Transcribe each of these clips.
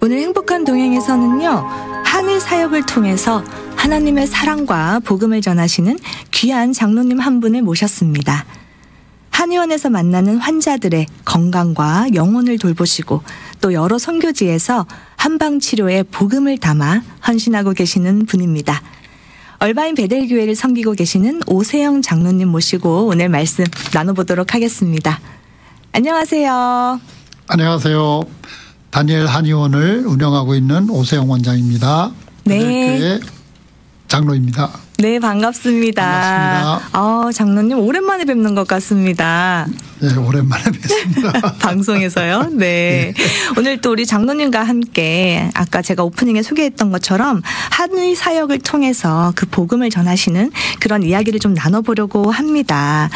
오늘 행복한 동행에서는요, 하늘 사역을 통해서 하나님의 사랑과 복음을 전하시는 귀한 장로님 한 분을 모셨습니다. 한의원에서 만나는 환자들의 건강과 영혼을 돌보시고 또 여러 선교지에서 한방치료에 복음을 담아 헌신하고 계시는 분입니다. 얼바인 베델교회를 섬기고 계시는 오세영 장로님 모시고 오늘 말씀 나눠보도록 하겠습니다. 안녕하세요. 안녕하세요. 다니엘 한의원을 운영하고 있는 오세영 원장입니다. 네. 베델교회 장로입니다. 네, 반갑습니다. 반갑습니다. 장로님 오랜만에 뵙는 것 같습니다. 네, 오랜만에 뵙습니다. 방송에서요. 네. 오늘 또 우리 장로님과 함께 아까 제가 오프닝에 소개했던 것처럼 한의 사역을 통해서 그 복음을 전하시는 그런 이야기를 좀 나눠보려고 합니다.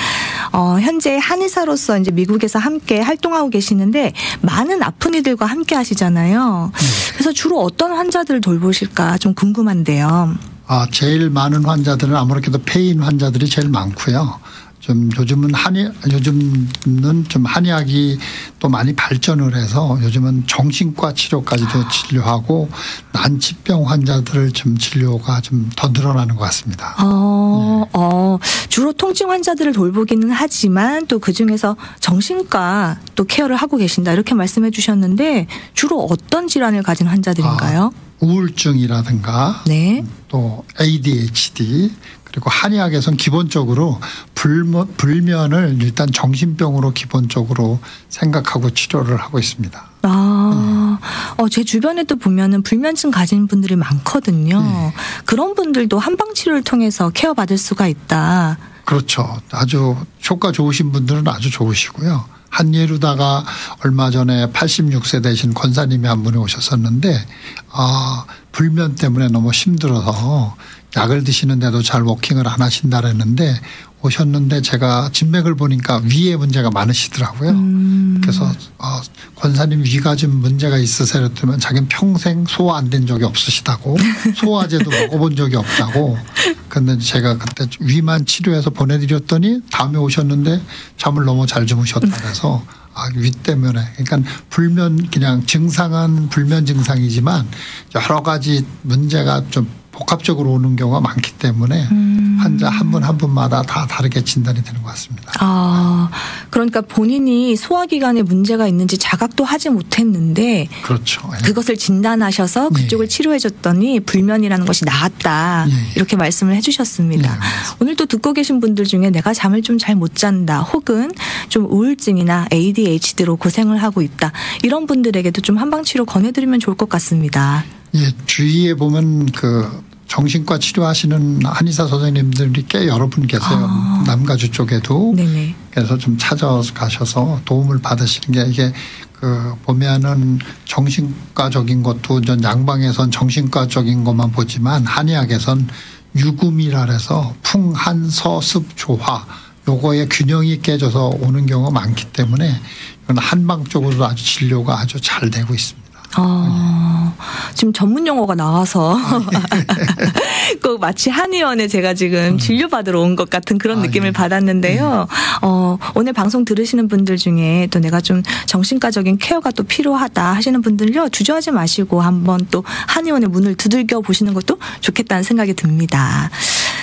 현재 한의사로서 이제 미국에서 함께 활동하고 계시는데 많은 아픈 이들과 함께 하시잖아요. 그래서 주로 어떤 환자들을 돌보실까 좀 궁금한데요. 제일 많은 환자들은 아무래도 폐인 환자들이 제일 많고요. 요즘은 좀 한의학이 또 많이 발전을 해서 요즘은 정신과 치료까지도 진료하고 난치병 환자들을 좀 진료가 좀 더 늘어나는 것 같습니다. 주로 통증 환자들을 돌보기는 하지만 또 그중에서 정신과 또 케어를 하고 계신다 이렇게 말씀해 주셨는데 주로 어떤 질환을 가진 환자들인가요? 우울증이라든가 네. 또 ADHD 그리고 한의학에서는 기본적으로 불면을 일단 정신병으로 기본적으로 생각하고 치료를 하고 있습니다. 제 주변에도 보면은 불면증 가진 분들이 많거든요. 네. 그런 분들도 한방치료를 통해서 케어받을 수가 있다. 그렇죠. 아주 효과 좋으신 분들은 아주 좋으시고요. 한 예로다가 얼마 전에 86세 되신 권사님이 한 분이 오셨었는데 불면 때문에 너무 힘들어서 약을 드시는데도 잘 워킹을 안 하신다 그랬는데 오셨는데 제가 진맥을 보니까 위에 문제가 많으시더라고요. 그래서 권사님 위가 좀 문제가 있으세요 그랬더니 자기는 평생 소화 안 된 적이 없으시다고 소화제도 먹어본 적이 없다고. 근데 제가 그때 위만 치료해서 보내드렸더니 다음에 오셨는데 잠을 너무 잘 주무셨다 그래서 위 때문에 그러니까 불면 그냥 증상은 불면 증상이지만 여러 가지 문제가 좀 복합적으로 오는 경우가 많기 때문에 환자 한 분 한 분마다 다 다르게 진단이 되는 것 같습니다. 그러니까 본인이 소화기관에 문제가 있는지 자각도 하지 못했는데 그렇죠. 그것을 진단하셔서 그쪽을 치료해 줬더니 불면이라는 것이 나았다. 이렇게 말씀을 해 주셨습니다. 오늘 또 듣고 계신 분들 중에 내가 잠을 좀 잘 못 잔다 혹은 좀 우울증이나 ADHD로 고생을 하고 있다. 이런 분들에게도 좀 한방치료 권해드리면 좋을 것 같습니다. 주위에 보면 정신과 치료하시는 한의사 선생님들이 꽤 여러 분 계세요. 남가주 쪽에도. 네네. 그래서 좀 찾아가셔서 도움을 받으시는 게 이게 보면은 정신과적인 것도 전 양방에선 정신과적인 것만 보지만 한의학에선 유금이라 해서 풍한서습조화 요거의 균형이 깨져서 오는 경우가 많기 때문에 이건 한방 쪽으로 아주 진료가 아주 잘 되고 있습니다. 지금 전문 용어가 나와서 꼭 마치 한의원에 제가 지금 진료받으러 온 것 같은 그런 느낌을 받았는데요. 오늘 방송 들으시는 분들 중에 또 내가 좀 정신과적인 케어가 또 필요하다 하시는 분들요. 주저하지 마시고 한번 또 한의원의 문을 두들겨 보시는 것도 좋겠다는 생각이 듭니다.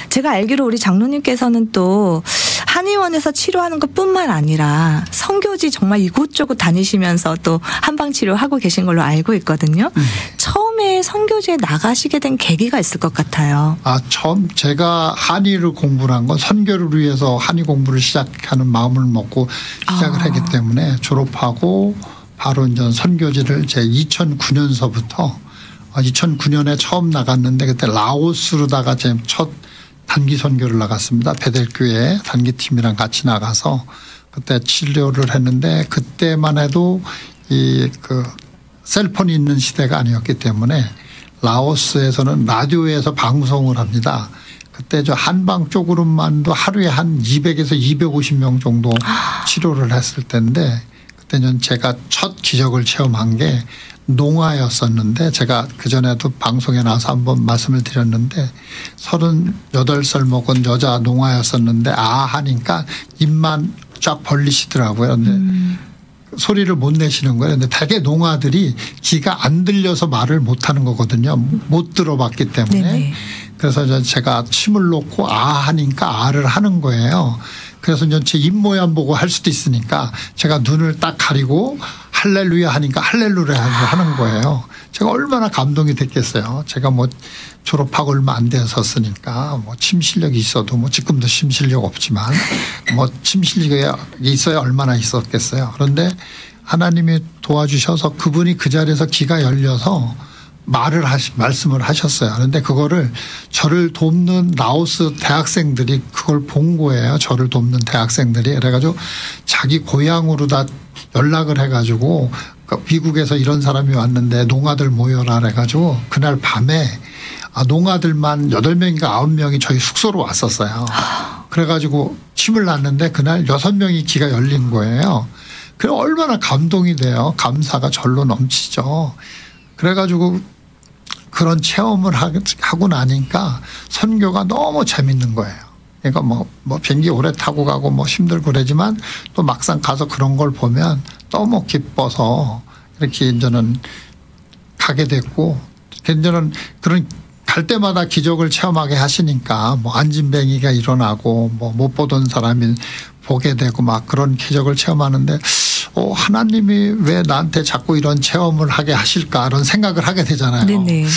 제가 알기로 우리 장로님께서는 또 한의원에서 치료하는 것뿐만 아니라 선교지 정말 이곳저곳 다니시면서 또 한방치료하고 계신 걸로 알고 있거든요. 처음에 선교지에 나가시게 된 계기가 있을 것 같아요. 처음 제가 한의를 공부를 한 건 선교를 위해서 한의 공부를 시작하는 마음을 먹고 시작을 했기 때문에 졸업하고 바로 이제 선교지를 제 2009년서부터 2009년에 처음 나갔는데 그때 라오스로다가 제 첫 단기 선교를 나갔습니다. 베델교회 단기팀이랑 같이 나가서 그때 치료를 했는데 그때만 해도 셀폰이 있는 시대가 아니었기 때문에 라오스에서는 라디오에서 방송을 합니다. 그때 저 한방 쪽으로만도 하루에 한 200에서 250명 정도 치료를 했을 때인데 그때는 제가 첫 기적을 체험한 게 농아였었는데 제가 그전에도 방송에 나와서 한번 말씀을 드렸는데 38살 먹은 여자 농아였었는데 하니까 입만 쫙 벌리시더라고요. 근데 소리를 못 내시는 거예요. 근데 대개 농아들이 귀가 안 들려서 말을 못 하는 거거든요. 못 들어봤기 때문에. 네네. 그래서 제가 침을 놓고 아 하니까 아를 하는 거예요. 그래서 이제 제 입 모양 보고 할 수도 있으니까 제가 눈을 딱 가리고 할렐루야 하니까 할렐루야 하는 거예요. 제가 얼마나 감동이 됐겠어요. 제가 뭐 졸업하고 얼마 안 되었으니까 뭐 침 실력이 있어도 뭐 지금도 침 실력 없지만 뭐 침 실력이 있어야 얼마나 있었겠어요. 그런데 하나님이 도와주셔서 그분이 그 자리에서 귀가 열려서 말씀을 하셨어요. 그런데 그거를 저를 돕는 라오스 대학생들이 그걸 본 거예요. 저를 돕는 대학생들이. 그래가지고 자기 고향으로 다 연락을 해가지고 미국에서 이런 사람이 왔는데 농아들 모여라 그래가지고 그날 밤에 농아들만 8명인가 9명이 저희 숙소로 왔었어요. 그래가지고 침을 놨는데 그날 6명이 귀가 열린 거예요. 그래 얼마나 감동이 돼요. 감사가 절로 넘치죠. 그래가지고 그런 체험을 하고 나니까 선교가 너무 재밌는 거예요. 그러니까 뭐 비행기 오래 타고 가고 뭐 힘들고 그러지만 또 막상 가서 그런 걸 보면 너무 기뻐서 이렇게 이제는 가게 됐고, 이제는 그런 갈 때마다 기적을 체험하게 하시니까 뭐 안진뱅이가 일어나고 뭐 못 보던 사람이 보게 되고 막 그런 기적을 체험하는데 하나님이 왜 나한테 자꾸 이런 체험을 하게 하실까 이런 생각을 하게 되잖아요. 네네.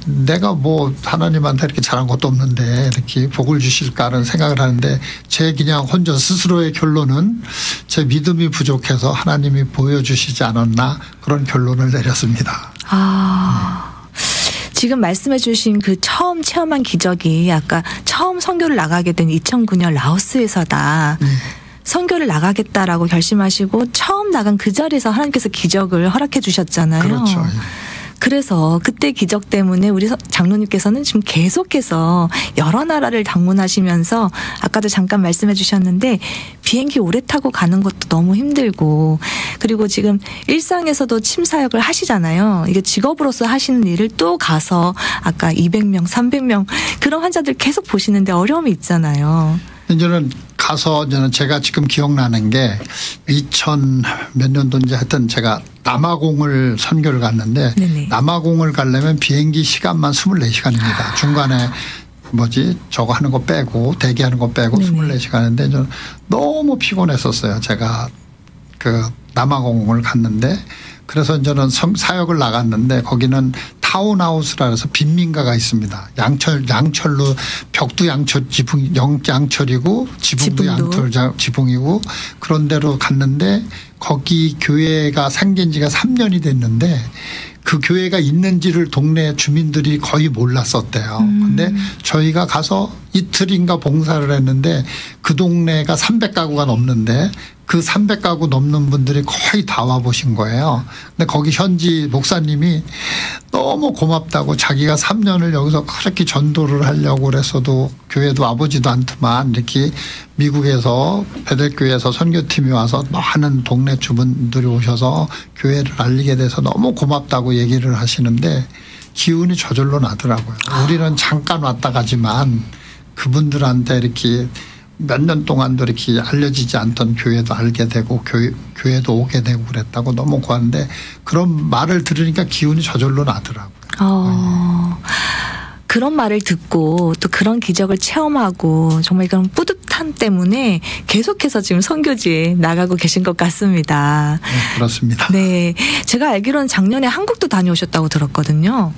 내가 뭐 하나님한테 이렇게 잘한 것도 없는데 이렇게 복을 주실까 이런 생각을 하는데 제 그냥 혼자 스스로의 결론은 제 믿음이 부족해서 하나님이 보여주시지 않았나 그런 결론을 내렸습니다. 지금 말씀해 주신 그 처음 체험한 기적이 아까 처음 선교를 나가게 된 2009년 라오스에서다. 선교를 나가겠다라고 결심하시고 처음 나간 그 자리에서 하나님께서 기적을 허락해 주셨잖아요. 그렇죠. 그래서 그때 기적 때문에 우리 장로님께서는 지금 계속해서 여러 나라를 방문하시면서 아까도 잠깐 말씀해 주셨는데 비행기 오래 타고 가는 것도 너무 힘들고 그리고 지금 일상에서도 침사역을 하시잖아요. 이게 직업으로서 하시는 일을 또 가서 아까 200명, 300명 그런 환자들 계속 보시는데 어려움이 있잖아요. 이제는 가서 이제는 제가 지금 기억나는 게 2000 몇 년도인지 하여튼 제가 남아공을 선교를 갔는데 네네. 남아공을 가려면 비행기 시간만 24시간입니다. 중간에 저거 하는 거 빼고 대기하는 거 빼고 네네. 24시간인데 저는 너무 피곤했었어요. 제가 그 남아공을 갔는데 그래서 저는 사역을 나갔는데 거기는 타운하우스라 해서 빈민가가 있습니다. 양철로 벽도 양철 양철이고 지붕도 양철 지붕이고 그런 데로 갔는데 거기 교회가 생긴 지가 3년이 됐는데 그 교회가 있는지를 동네 주민들이 거의 몰랐었대요. 근데 저희가 가서 이틀인가 봉사를 했는데 그 동네가 300가구가 넘는데 그 300가구 넘는 분들이 거의 다 와보신 거예요. 근데 거기 현지 목사님이 너무 고맙다고 자기가 3년을 여기서 그렇게 전도를 하려고 그랬어도 교회도 와보지도 않더만 이렇게 미국에서 베델교회에서 선교팀이 와서 많은 동네 주민들이 오셔서 교회를 알리게 돼서 너무 고맙다고 얘기를 하시는데 기운이 저절로 나더라고요. 우리는 잠깐 왔다 가지만 그분들한테 이렇게 몇 년 동안도 이렇게 알려지지 않던 교회도 알게 되고 교회도 오게 되고 그랬다고 너무 고한데 그런 말을 들으니까 기운이 저절로 나더라고요. 그런 말을 듣고 또 그런 기적을 체험하고 정말 그런 뿌듯함 때문에 계속해서 지금 선교지에 나가고 계신 것 같습니다. 네, 그렇습니다. 네, 제가 알기로는 작년에 한국도 다녀오셨다고 들었거든요.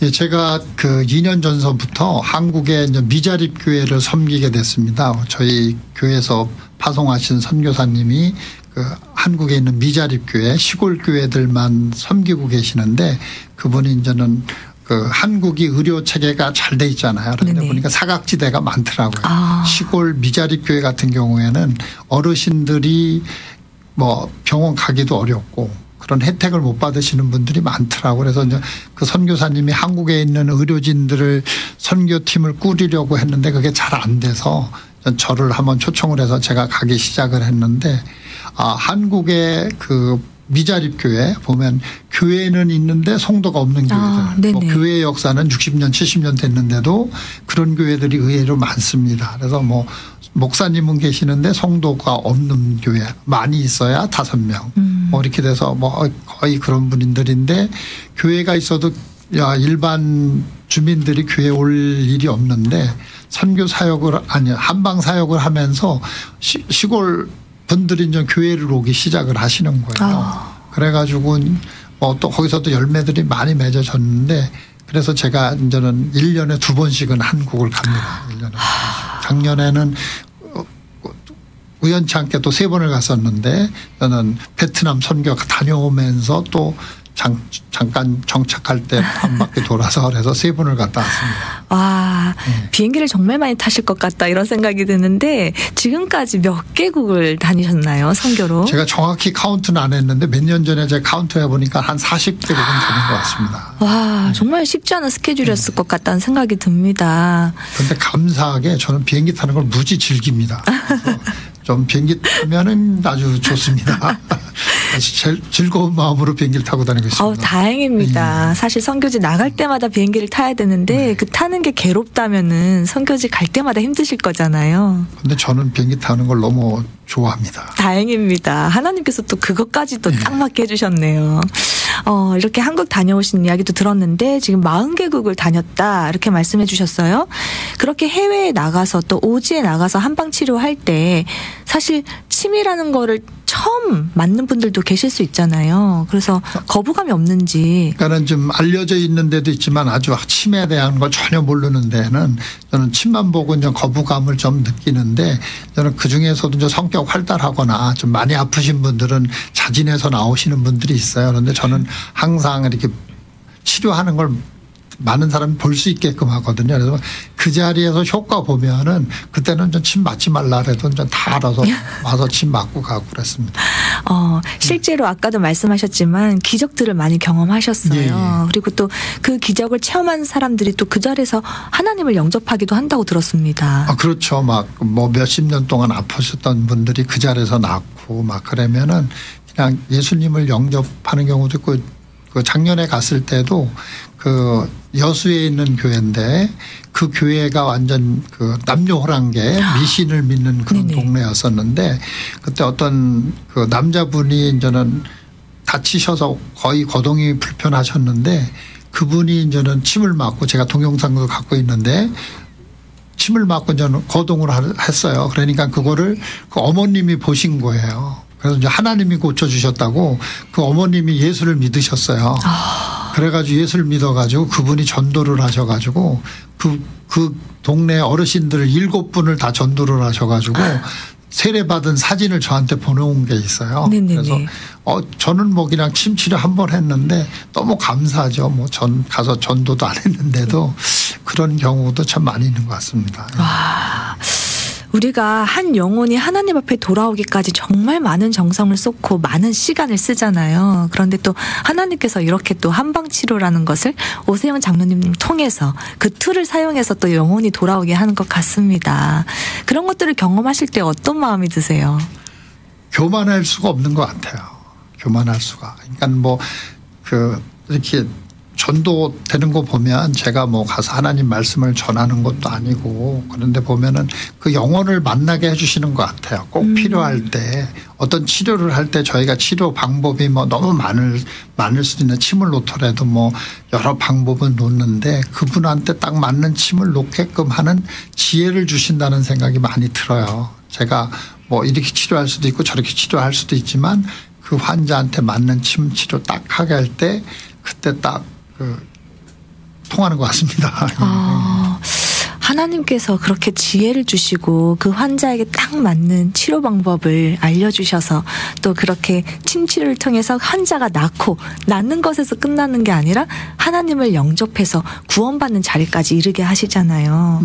예, 제가 그 2년 전서부터 한국의 미자립 교회를 섬기게 됐습니다. 저희 교회에서 파송하신 선교사님이 그 한국에 있는 미자립 교회 시골 교회들만 섬기고 계시는데 그분이 이제는 그 한국이 의료 체계가 잘 돼 있잖아요. 그런데 네네. 보니까 사각지대가 많더라고요. 시골 미자립 교회 같은 경우에는 어르신들이 뭐 병원 가기도 어렵고 그런 혜택을 못 받으시는 분들이 많더라고요. 그래서 이제 그 선교사님이 한국에 있는 의료진들을 선교팀을 꾸리려고 했는데 그게 잘 안 돼서 저를 한번 초청을 해서 제가 가기 시작을 했는데 한국의 그 미자립 교회 보면 교회는 있는데 성도가 없는 교회들. 뭐 교회의 역사는 60년, 70년 됐는데도 그런 교회들이 의외로 많습니다. 그래서 뭐 목사님은 계시는데 성도가 없는 교회 많이 있어야 5명. 뭐 이렇게 돼서 뭐 거의 그런 분들인데 교회가 있어도 일반 주민들이 교회 올 일이 없는데 선교 사역을 한방 사역을 하면서 시골 분들이 이제 교회를 오기 시작을 하시는 거예요. 그래가지고 뭐 또 거기서도 열매들이 많이 맺어졌는데 그래서 제가 이제는 1년에 2번씩은 한국을 갑니다. 1년에 2번씩. 작년에는 우연치 않게 또 3번을 갔었는데 저는 베트남 선교 다녀오면서 또 잠깐 정착할 때 한 바퀴 돌아서 그래서 3번을 갔다 왔습니다. 와, 비행기를 정말 많이 타실 것 같다 이런 생각이 드는데 지금까지 몇 개국을 다니셨나요? 선교로? 제가 정확히 카운트는 안 했는데 몇 년 전에 제가 카운트 해보니까 한 40개국은 다닌 것 같습니다. 와, 정말 쉽지 않은 스케줄이었을 것 같다는 생각이 듭니다. 그런데 감사하게 저는 비행기 타는 걸 무지 즐깁니다. 좀 비행기 타면은 아주 좋습니다. 제일 즐거운 마음으로 비행기를 타고 다니고 있습니다. 다행입니다. 사실 선교지 나갈 때마다 비행기를 타야 되는데 그 타는 게 괴롭다면은 선교지 갈 때마다 힘드실 거잖아요. 그런데 저는 비행기 타는 걸 너무 좋아합니다. 다행입니다. 하나님께서 또 그것까지 또 딱 맞게 해주셨네요. 이렇게 한국 다녀오신 이야기도 들었는데 지금 40개국을 다녔다 이렇게 말씀해 주셨어요. 그렇게 해외에 나가서 또 오지에 나가서 한방 치료할 때 사실 침이라는 거를 처음 맞는 분들도 계실 수 있잖아요. 그래서 거부감이 없는지. 그러니까는 좀 알려져 있는 데도 있지만 아주 침에 대한 걸 전혀 모르는 데는 저는 침만 보고 이제 거부감을 좀 느끼는데 저는 그 중에서도 이제 성격 활달하거나 좀 많이 아프신 분들은 자진해서 나오시는 분들이 있어요. 그런데 저는 항상 이렇게 치료하는 걸 많은 사람이 볼 수 있게끔 하거든요. 그래서 그 자리에서 효과 보면은 그때는 좀 침 맞지 말라 그래도 좀 다 알아서 와서 침 맞고 가고 그랬습니다. 실제로 아까도 말씀하셨지만 기적들을 많이 경험하셨어요. 예. 그리고 또 그 기적을 체험한 사람들이 또 그 자리에서 하나님을 영접하기도 한다고 들었습니다. 그렇죠. 막 뭐 몇십 년 동안 아프셨던 분들이 그 자리에서 낫고 막 그러면은 그냥 예수님을 영접하는 경우도 있고 그 작년에 갔을 때도 그 여수에 있는 교회인데 그 교회가 완전 그 남녀호랑계 미신을 믿는 그런 네네. 동네였었는데 그때 어떤 그 남자분이 이제는 다치셔서 거의 거동이 불편하셨는데 그분이 이제는 침을 맞고 제가 동영상도 갖고 있는데 침을 맞고 저는 거동을 했어요. 그러니까 그거를 그 어머님이 보신 거예요. 그래서 이제 하나님이 고쳐주셨다고 그 어머님이 예수를 믿으셨어요. 그래가지고 예수를 믿어가지고 그분이 전도를 하셔가지고 그 동네 어르신들 7분을 다 전도를 하셔가지고 세례받은 사진을 저한테 보내온 게 있어요. 네네네. 그래서 저는 뭐 그냥 침치료 한 번 했는데 너무 감사하죠. 뭐 가서 전도도 안 했는데도 그런 경우도 참 많이 있는 것 같습니다. 와. 우리가 한 영혼이 하나님 앞에 돌아오기까지 정말 많은 정성을 쏟고 많은 시간을 쓰잖아요. 그런데 또 하나님께서 이렇게 또 한방치료라는 것을 오세영 장로님 통해서 그 툴을 사용해서 또 영혼이 돌아오게 하는 것 같습니다. 그런 것들을 경험하실 때 어떤 마음이 드세요? 교만할 수가 없는 것 같아요. 교만할 수가. 그러니까 뭐 이렇게 전도되는 거 보면 제가 뭐 가서 하나님 말씀을 전하는 것도 아니고 그런데 보면은 그 영혼을 만나게 해주시는 것 같아요. 꼭 필요할 때 어떤 치료를 할 때 저희가 치료 방법이 뭐 너무 많을 수도 있는 침을 놓더라도 뭐 여러 방법은 놓는데 그분한테 딱 맞는 침을 놓게끔 하는 지혜를 주신다는 생각이 많이 들어요. 제가 뭐 이렇게 치료할 수도 있고 저렇게 치료할 수도 있지만 그 환자한테 맞는 침 치료 딱 하게 할 때 그때 딱 통하는 것 같습니다. 하나님께서 그렇게 지혜를 주시고 그 환자에게 딱 맞는 치료 방법을 알려주셔서 또 그렇게 침치료를 통해서 환자가 낫는 것에서 끝나는 게 아니라 하나님을 영접해서 구원받는 자리까지 이르게 하시잖아요.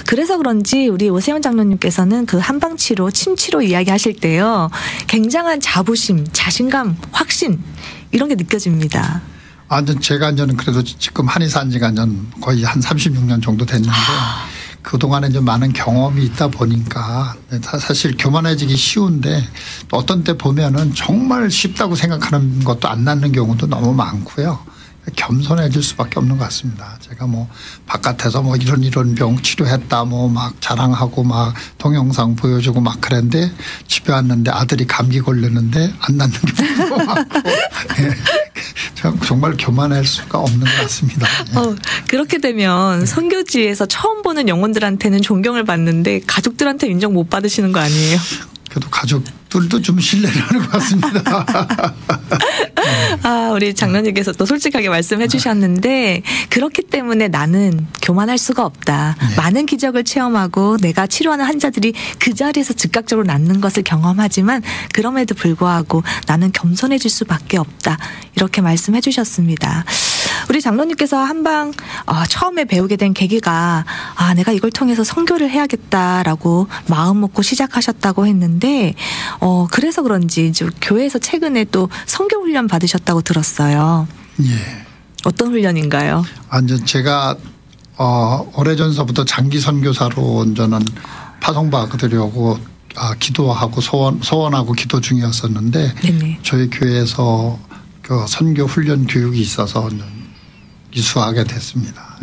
그래서 그런지 우리 오세영 장로님께서는 그 한방치료, 침치료 이야기하실 때요. 굉장한 자부심, 자신감, 확신 이런 게 느껴집니다. 제가 이제는 그래도 지금 한의사 한 지가 거의 한 36년 정도 됐는데 그동안에 이제 많은 경험이 있다 보니까 사실 교만해지기 쉬운데 또 어떤 때 보면은 정말 쉽다고 생각하는 것도 안 낫는 경우도 너무 많고요. 겸손해질 수밖에 없는 것 같습니다. 제가 뭐 바깥에서 뭐 이런 병 치료했다 뭐 막 자랑하고 막 동영상 보여주고 막 그랬는데 집에 왔는데 아들이 감기 걸렸는데 안 낫는 경우도 많고 정말 교만할 수가 없는 것 같습니다. 그렇게 되면 선교지에서 처음 보는 영혼들한테는 존경을 받는데 가족들한테 인정 못 받으시는 거 아니에요? 그래도 가족들도 좀 신뢰를 하는 것 같습니다. 우리 장로님께서 또 솔직하게 말씀해 주셨는데 그렇기 때문에 나는 교만할 수가 없다. 네. 많은 기적을 체험하고 내가 치료하는 환자들이 그 자리에서 즉각적으로 낫는 것을 경험하지만 그럼에도 불구하고 나는 겸손해질 수밖에 없다. 이렇게 말씀해 주셨습니다. 우리 장로님께서 한방 처음에 배우게 된 계기가 내가 이걸 통해서 선교를 해야겠다라고 마음 먹고 시작하셨다고 했는데 그래서 그런지 교회에서 최근에 또 선교 훈련 받으셨다고 들었어요. 예. 어떤 훈련인가요? 제가 오래전서부터 장기 선교사로 저는 파송받으려고 기도하고 소원하고 기도 중이었었는데 네네. 저희 교회에서 그 선교 훈련 교육이 있어서 이수하게 됐습니다.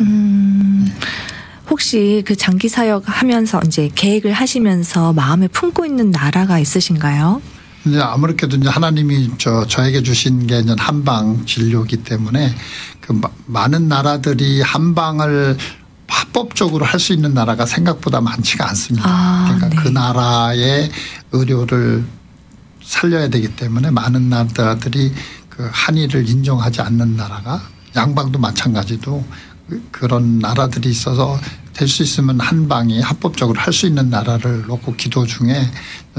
혹시 그 장기 사역 하면서 이제 계획을 하시면서 마음에 품고 있는 나라가 있으신가요? 이제 아무렇게도 이제 하나님이 저에게 주신 게 이제 한방 진료기 때문에 그 많은 나라들이 한방을 합법적으로 할 수 있는 나라가 생각보다 많지가 않습니다. 그러니까 네. 그 나라의 의료를 살려야 되기 때문에 많은 나라들이 그 한의를 인정하지 않는 나라가 양방도 마찬가지도 그런 나라들이 있어서 될 수 있으면 한방이 합법적으로 할 수 있는 나라를 놓고 기도 중에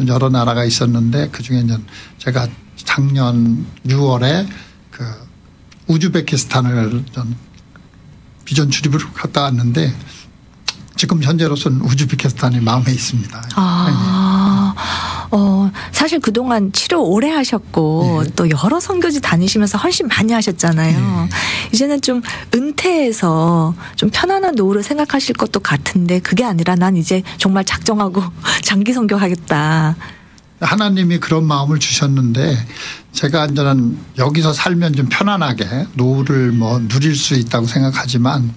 여러 나라가 있었는데 그중에 이제 제가 작년 6월에 그 우즈베키스탄을 비전 출입으로 갔다 왔는데 지금 현재로서는 우즈베키스탄이 마음에 있습니다. 사실 그동안 치료 오래 하셨고 네. 또 여러 선교지 다니시면서 훨씬 많이 하셨잖아요. 네. 이제는 좀 은퇴해서 좀 편안한 노후를 생각하실 것도 같은데 그게 아니라 난 이제 정말 작정하고 장기 선교하겠다. 하나님이 그런 마음을 주셨는데 제가 저는 여기서 살면 좀 편안하게 노후를 뭐 누릴 수 있다고 생각하지만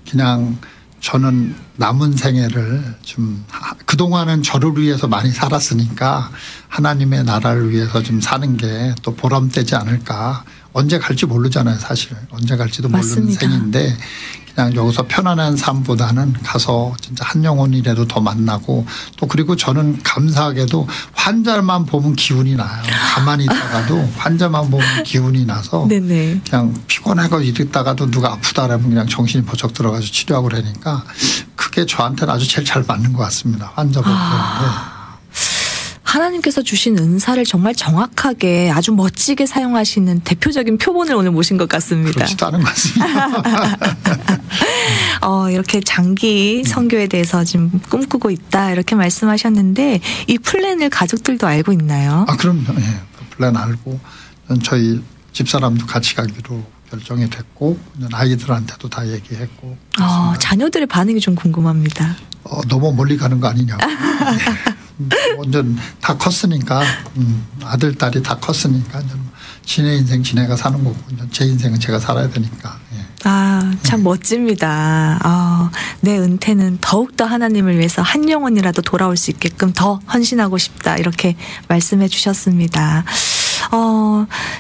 그냥 저는 남은 생애를 좀 그동안은 저를 위해서 많이 살았으니까 하나님의 나라를 위해서 좀 사는 게 또 보람되지 않을까. 언제 갈지 모르잖아요, 사실. 언제 갈지도 모르는 맞습니다. 생인데 그냥 여기서 편안한 삶보다는 가서 진짜 한 영혼이라도 더 만나고 또 그리고 저는 감사하게도 환자만 보면 기운이 나요. 가만히 있다가도 환자만 보면 기운이 나서 네네. 그냥 피곤하고 이랬다가도 누가 아프다 그러면 그냥 정신이 번쩍 들어가서 치료하고 그러니까 그게 저한테는 아주 제일 잘 맞는 것 같습니다. 환자 보고 그러는데. 하나님께서 주신 은사를 정말 정확하게 아주 멋지게 사용하시는 대표적인 표본을 오늘 모신 것 같습니다. 그렇지도 않은 것 같습니다. 이렇게 장기 선교에 대해서 지금 꿈꾸고 있다 이렇게 말씀하셨는데 이 플랜을 가족들도 알고 있나요? 그럼요. 예, 플랜 알고 저희 집사람도 같이 가기로 결정이 됐고 아이들한테도 다 얘기했고. 자녀들의 반응이 좀 궁금합니다. 너무 멀리 가는 거 아니냐고. 완전 다 컸으니까 아들 딸이 다 컸으니까 지네 인생 지네가 사는 거고 제 인생은 제가 살아야 되니까. 참 멋집니다. 내 은퇴는 더욱더 하나님을 위해서 한 영혼이라도 돌아올 수 있게끔 더 헌신하고 싶다 이렇게 말씀해 주셨습니다.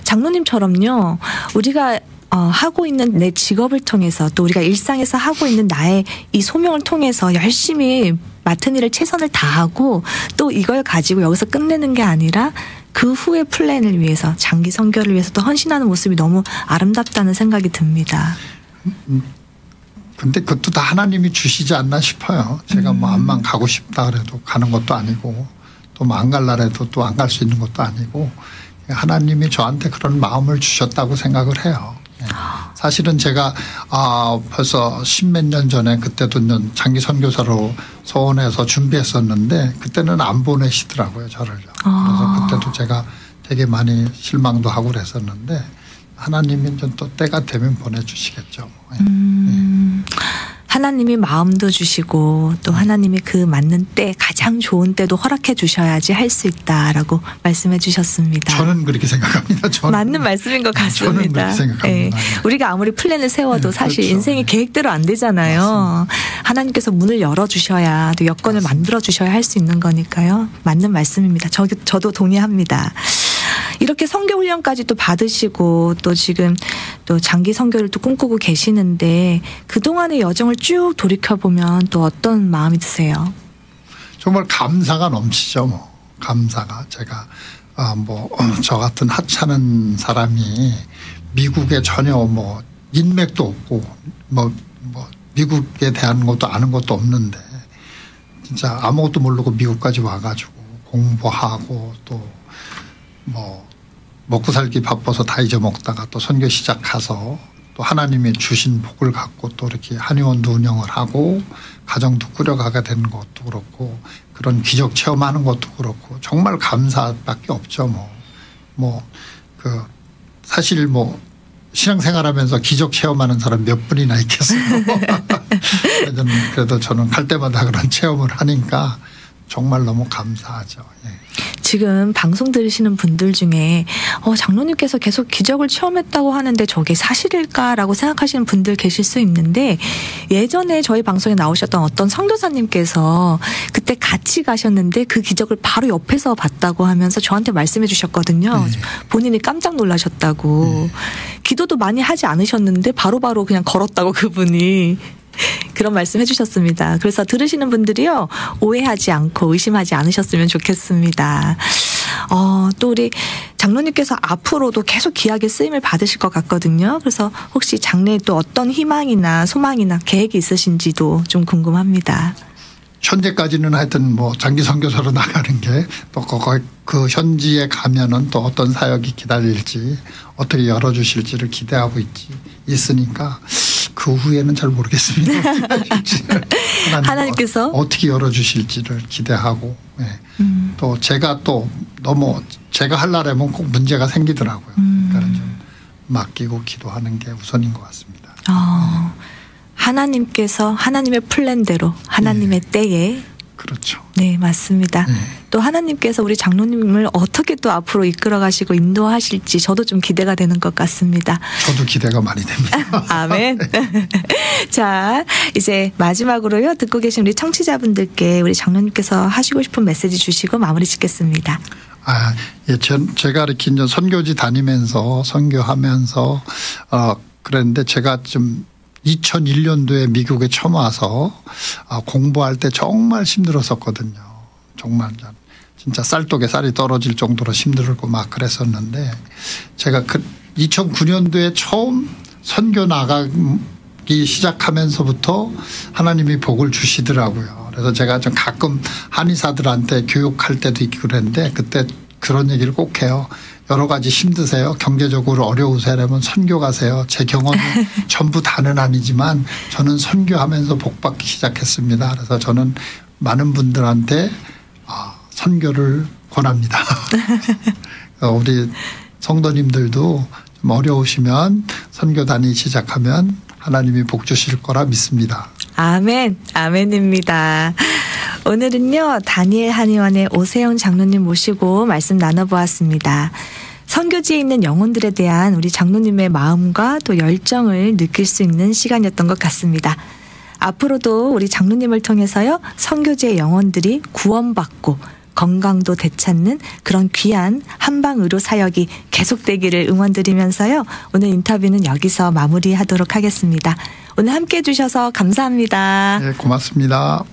장로님처럼요 우리가 하고 있는 내 직업을 통해서 또 우리가 일상에서 하고 있는 나의 이 소명을 통해서 열심히 맡은 일을 최선을 다하고 또 이걸 가지고 여기서 끝내는 게 아니라 그 후의 플랜을 위해서 장기 선교를 위해서 또 헌신하는 모습이 너무 아름답다는 생각이 듭니다. 근데 그것도 다 하나님이 주시지 않나 싶어요. 제가 뭐 암만 가고 싶다 그래도 가는 것도 아니고 또 뭐 안 갈라래도 또 안 갈 수 있는 것도 아니고 하나님이 저한테 그런 마음을 주셨다고 생각을 해요. 사실은 제가 벌써 10몇 년 전에 그때도 장기 선교사로 소원해서 준비했었는데 그때는 안 보내시더라고요, 저를. 그래서 그때도 제가 되게 많이 실망도 하고 그랬었는데 하나님이 또 때가 되면 보내주시겠죠. 하나님이 마음도 주시고 또 하나님이 그 맞는 때 가장 좋은 때도 허락해 주셔야지 할 수 있다라고 말씀해 주셨습니다. 저는 그렇게 생각합니다. 맞는 말씀인 것 같습니다. 저는 그렇게 생각합니다. 네. 우리가 아무리 플랜을 세워도 사실 그렇죠. 인생이 계획대로 안 되잖아요. 맞습니다. 하나님께서 문을 열어주셔야 또 여건을 만들어주셔야 할 수 있는 거니까요. 맞는 말씀입니다. 저도 동의합니다. 이렇게 선교 훈련까지 또 받으시고 또 지금 또 장기 선교를 또 꿈꾸고 계시는데 그동안의 여정을 쭉 돌이켜보면 또 어떤 마음이 드세요? 정말 감사가 넘치죠. 뭐 감사가 제가 저 같은 하찮은 사람이 미국에 전혀 뭐 인맥도 없고 뭐 미국에 대한 것도 아는 것도 없는데 진짜 아무것도 모르고 미국까지 와가지고 공부하고 또 뭐 먹고 살기 바빠서 다 잊어먹다가 또 선교 시작해서 또 하나님이 주신 복을 갖고 또 이렇게 한의원도 운영을 하고 가정도 꾸려가게 된 것도 그렇고 그런 기적 체험하는 것도 그렇고 정말 감사밖에 없죠. 사실 신앙생활하면서 기적 체험하는 사람 몇 분이나 있겠어요. 그래도 저는 갈 때마다 그런 체험을 하니까 정말 너무 감사하죠. 예. 지금 방송 들으시는 분들 중에 장로님께서 계속 기적을 체험했다고 하는데 저게 사실일까라고 생각하시는 분들 계실 수 있는데 예전에 저희 방송에 나오셨던 어떤 선교사님께서 그때 같이 가셨는데 그 기적을 바로 옆에서 봤다고 하면서 저한테 말씀해 주셨거든요. 네. 본인이 깜짝 놀라셨다고. 기도도 많이 하지 않으셨는데 바로바로 그냥 걸었다고 그분이. 그런 말씀 해주셨습니다. 그래서 들으시는 분들이요 오해하지 않고 의심하지 않으셨으면 좋겠습니다. 또 우리 장로님께서 앞으로도 계속 귀하게 쓰임을 받으실 것 같거든요. 그래서 혹시 장래에 또 어떤 희망이나 소망이나 계획이 있으신지도 좀 궁금합니다. 현재까지는 하여튼 장기 선교사로 나가는 게 또 그 현지에 가면은 또 어떤 사역이 기다릴지 어떻게 열어주실지를 기대하고 있으니까 그 후에는 잘 모르겠습니다. 하나님께서 어떻게 열어주실지를 기대하고 또 제가 또 너무 제가 하려면 꼭 문제가 생기더라고요. 그러니까 좀 맡기고 기도하는 게 우선인 것 같습니다. 하나님께서 하나님의 플랜대로 하나님의 때에 그렇죠. 네, 맞습니다. 또 하나님께서 우리 장로님을 어떻게 또 앞으로 이끌어 가시고 인도하실지 저도 좀 기대가 되는 것 같습니다. 저도 기대가 많이 됩니다. 아멘. 자, 이제 마지막으로요. 듣고 계신 우리 청취자분들께 우리 장로님께서 하시고 싶은 메시지 주시고 마무리 짓겠습니다. 제가 이렇게 이제 선교지 다니면서 선교하면서 그랬는데 제가 좀 2001년도에 미국에 처음 와서 공부할 때 정말 힘들었었거든요. 정말 진짜 쌀독에 쌀이 떨어질 정도로 힘들고 막 그랬었는데 제가 2009년도에 처음 선교 나가기 시작하면서부터 하나님이 복을 주시더라고요. 그래서 제가 좀 가끔 한의사들한테 교육할 때도 있고 그랬는데 그때 그런 얘기를 꼭 해요. 여러 가지 힘드세요. 경제적으로 어려우세요라면 선교 가세요. 제 경험이 전부 다는 아니지만 저는 선교하면서 복받기 시작했습니다. 그래서 저는 많은 분들한테 선교를 권합니다. 우리 성도님들도 좀 어려우시면 선교 다니기 시작하면 하나님이 복 주실 거라 믿습니다. 아멘. 아멘입니다. 오늘은요 다니엘 한의원의 오세영 장로님 모시고 말씀 나눠보았습니다. 선교지에 있는 영혼들에 대한 우리 장로님의 마음과 또 열정을 느낄 수 있는 시간이었던 것 같습니다. 앞으로도 우리 장로님을 통해서요 선교지의 영혼들이 구원받고 건강도 되찾는 그런 귀한 한방의료 사역이 계속되기를 응원드리면서요 오늘 인터뷰는 여기서 마무리하도록 하겠습니다. 오늘 함께해 주셔서 감사합니다. 네, 고맙습니다.